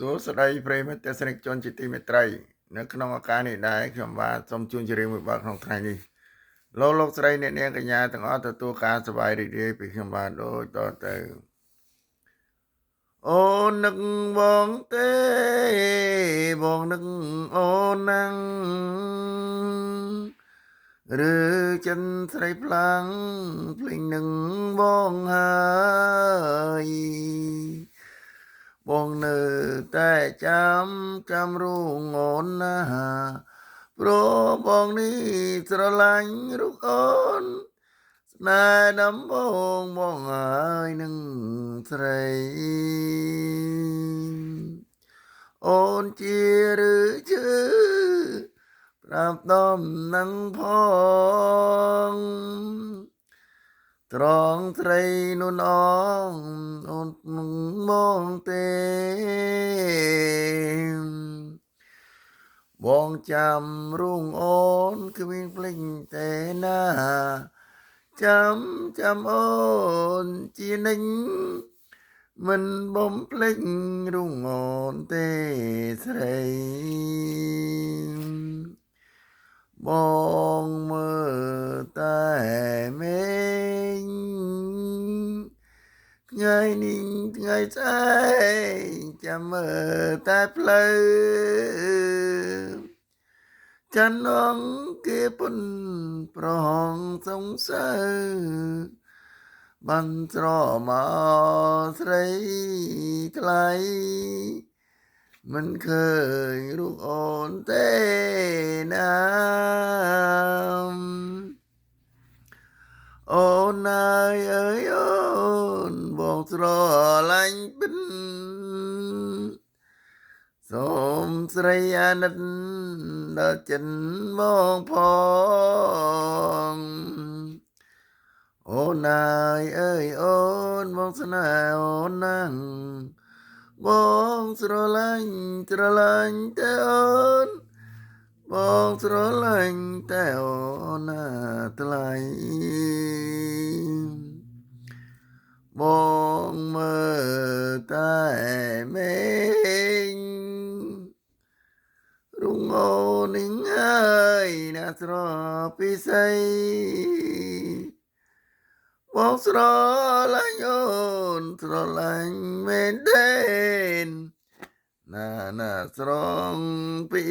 សួស្តីប្រិយមិត្តទស្សនិកជនជាទីមេត្រីនៅក្នុងឱកាសនេះដែរខ្ញុំបាទសូមជូនជារៀងមួយបាទក្នុងថ្ងៃនេះលោកស្រីអ្នកនាងកញ្ញាទាំងអស់ទទួលការសប្បាយរីករាយពីខ្ញុំបាទដូចតទៅអូននឹកបងទេបងនឹកអូនណាំងឬចិនស្រីផ្លាំងភ្លេងនឹងបងហើយបងនៅតែចាំរូងអូនណាព្រោះបងនេះស្រឡាញ់រូបអូនស្នេហ៍ដំបងបងហើយនឹងស្រីអូនជាឬឈឺប្រាប់ដំនឹងផងត្រង់ស្រីនួនអងអូននឹងមកទេបងចាំរូងអូនគ្មានភ្លេចទេណាចាំអូនជានិញមិនបំភ្លេចរូងអូនទេស្រីបងមើលតែមេឃថ្ងៃនេះថ្ងៃស្អែកចាំមើលតែផ្លូវច័ន្ទអង្គគេពុនប្រហងសងសើបានស្រមកស្រីថ្លៃមិនឃើញរូបអូនទេណាអូនអើយអូនបងស្រឡាញ់ពិនសូមស្រីអាណិតដល់ចិនមកផងអូនអើយអូនបងស្នេហ៍អូនណាស់បងស្រឡាញ់តែអូនបងស្រឡាញ់តែអូនណាថ្លៃបងមើលតែមេឃរុងអូននឹងអើយណាស្រពិសីបងស្រឡាញ់អូនស្រឡាញ់មែនទេណាស្រងពិ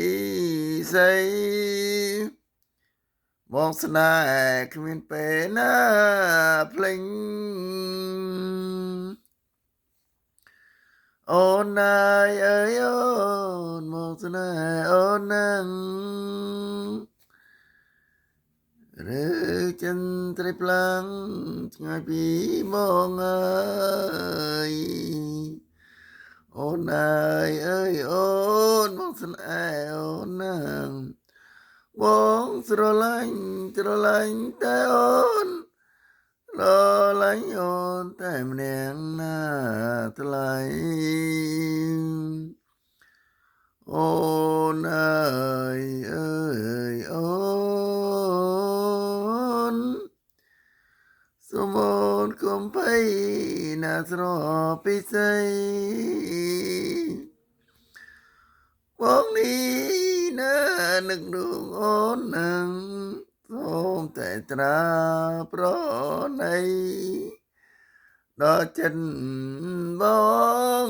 សីបងស្នេហ៍គ្មានពេលណាភ្លេចអូនអើយអូនមកស្នេហ៍អូននឹងឬចិនត្រីផ្លាំងឆ្ងាយពីមកអើយអូនអើយអូនមកស្នេហ៍អូននឹងបងស្រឡាញ់តែអូនស្រឡាញ់អូនតែម្នាក់ណាថ្លៃអូនអើយអូនសូមអូនកុំភ័យណាស្រពិសីបងនេះណានឹករូងអូននឹងសូមតែត្រាប្រណីដល់ចិនបង